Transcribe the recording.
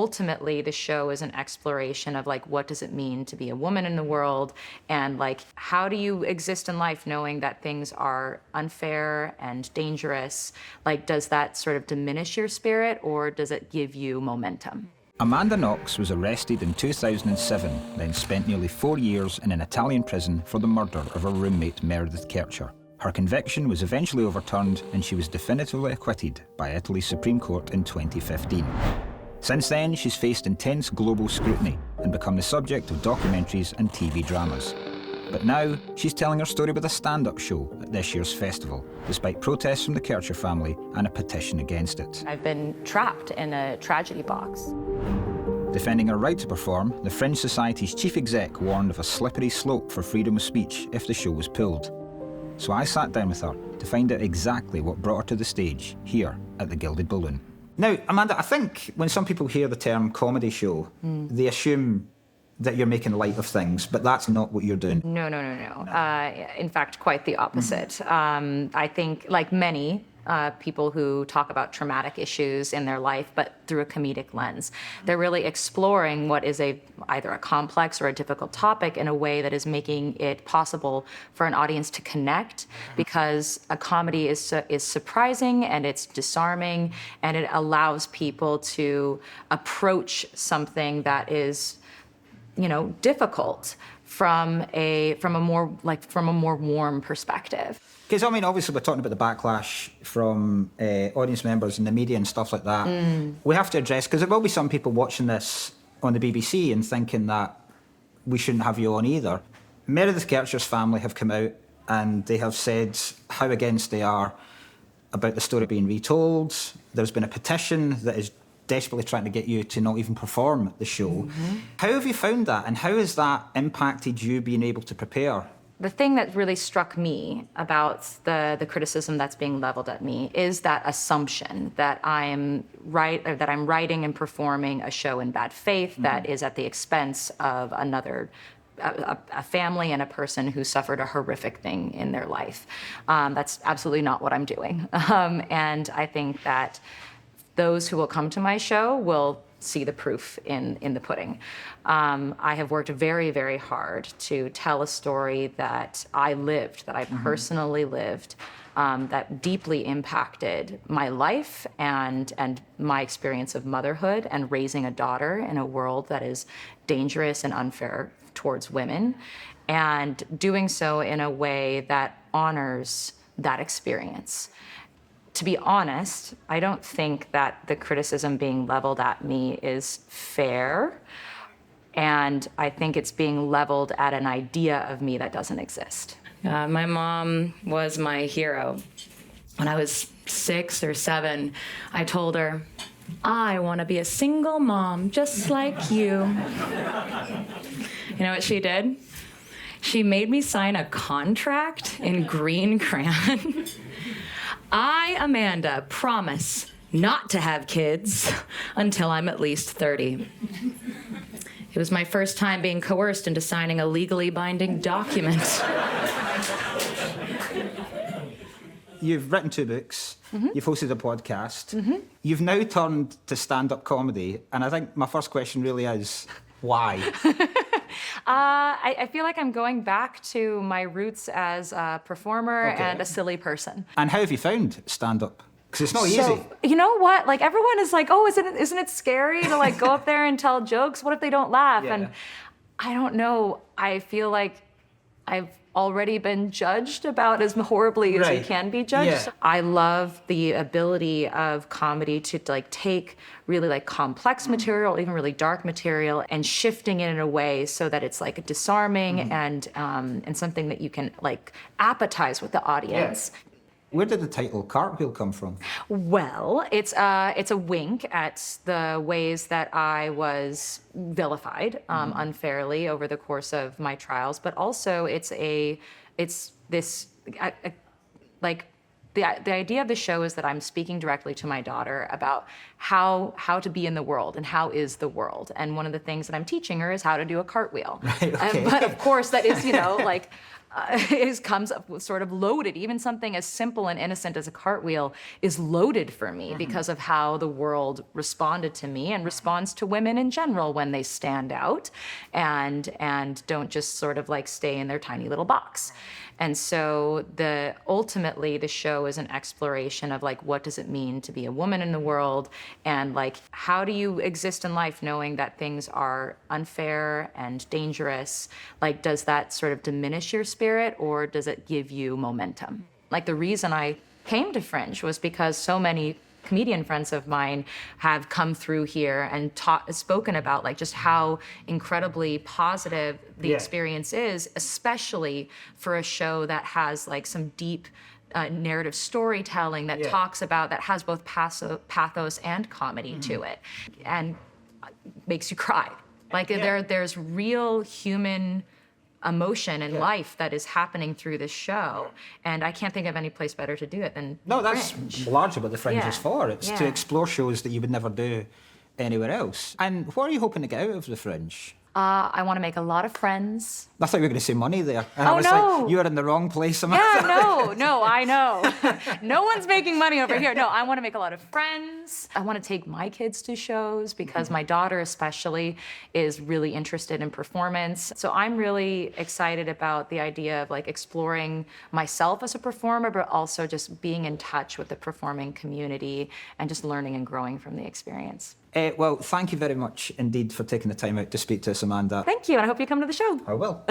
ultimately the show is an exploration of like, what does it mean to be a woman in the world? And like, how do you exist in life knowing that things are unfair and dangerous? Like, does that sort of diminish your spirit, or does it give you momentum? Amanda Knox was arrested in 2007, then spent nearly 4 years in an Italian prison for the murder of her roommate Meredith Kercher. Her conviction was eventually overturned and she was definitively acquitted by Italy's Supreme Court in 2015. Since then, she's faced intense global scrutiny and become the subject of documentaries and TV dramas. But now, she's telling her story with a stand-up show at this year's festival, despite protests from the Kercher family and a petition against it. I've been trapped in a tragedy box. Defending her right to perform, the Fringe Society's chief exec warned of a slippery slope for freedom of speech if the show was pulled. So I sat down with her to find out exactly what brought her to the stage here at the Gilded Balloon. Now, Amanda, I think when some people hear the term comedy show, they assume that you're making light of things, but that's not what you're doing. No. In fact, quite the opposite. I think, like many people who talk about traumatic issues in their life, but through a comedic lens, they're really exploring what is either a complex or a difficult topic in a way that is making it possible for an audience to connect, because a comedy is surprising and it's disarming, and it allows people to approach something that is, difficult from a more warm perspective. Because, I mean, obviously we're talking about the backlash from audience members and the media and stuff like that. We have to address, because there will be some people watching this on the BBC and thinking that we shouldn't have you on either. Meredith Kercher's family have come out and they have said how against they are about the story being retold. There's been a petition that is desperately trying to get you to not even perform at the show. How have you found that, and how has that impacted you being able to prepare? The thing that really struck me about the criticism that's being leveled at me is that assumption that I'm writing and performing a show in bad faith that is at the expense of a family and a person who suffered a horrific thing in their life. That's absolutely not what I'm doing. And I think that those who will come to my show will see the proof in the pudding. I have worked very, very hard to tell a story that I lived, that I personally lived, that deeply impacted my life and my experience of motherhood and raising a daughter in a world that is dangerous and unfair towards women, and doing so in a way that honors that experience. To be honest, I don't think that the criticism being leveled at me is fair, and I think it's being leveled at an idea of me that doesn't exist. My mom was my hero. When I was 6 or 7, I told her, I want to be a single mom just like you. You know what she did? She made me sign a contract in green crayon. I, Amanda, promise not to have kids until I'm at least 30. It was my first time being coerced into signing a legally binding document. You've written 2 books, you've hosted a podcast, you've now turned to stand-up comedy, and I think my first question really is, why? I feel like I'm going back to my roots as a performer and a silly person. And how have you found stand-up? Because it's not easy. You know what? Like, everyone is like, oh, isn't it scary to like go up there and tell jokes? What if they don't laugh? Yeah. And I don't know. I feel like I've already been judged about as horribly as you can be judged. Yeah. I love the ability of comedy to like take really like complex material, even really dark material, and shifting it in a way so that it's like disarming and something that you can like appetize with the audience. Yeah. Where did the title Cartwheel come from? Well, it's a wink at the ways that I was vilified unfairly over the course of my trials, but also it's this the idea of the show is that I'm speaking directly to my daughter about how to be in the world and how is the world. And one of the things that I'm teaching her is how to do a cartwheel. Right, okay. But of course, that is, like, comes up with sort of loaded. Even something as simple and innocent as a cartwheel is loaded for me because of how the world responded to me and responds to women in general when they stand out and don't just sort of like stay in their tiny little box. And so ultimately the show is an exploration of like, what does it mean to be a woman in the world? And like, how do you exist in life knowing that things are unfair and dangerous? Like, does that sort of diminish your spirit or does it give you momentum? Like, the reason I came to Fringe was because so many comedian friends of mine have come through here and spoken about like just how incredibly positive the experience is, especially for a show that has like some deep narrative storytelling that talks about, that has both pathos and comedy to it, and makes you cry. Like there's real human emotion and life that is happening through this show, and I can't think of any place better to do it than that's Fringe. largely what the Fringe is for. It's to Yeah. explore shows that you would never do anywhere else. And what are you hoping to get out of the Fringe? I want to make a lot of friends. I thought you were going to say money there. And Oh, I was no. like, you are in the wrong place, Amanda. Yeah, no, I know. No one's making money over here. No, I want to make a lot of friends. I want to take my kids to shows because my daughter especially is really interested in performance. So I'm really excited about the idea of like exploring myself as a performer, but also just being in touch with the performing community and just learning and growing from the experience. Well, thank you very much indeed for taking the time out to speak to us, Amanda. Thank you, and I hope you come to the show. I will.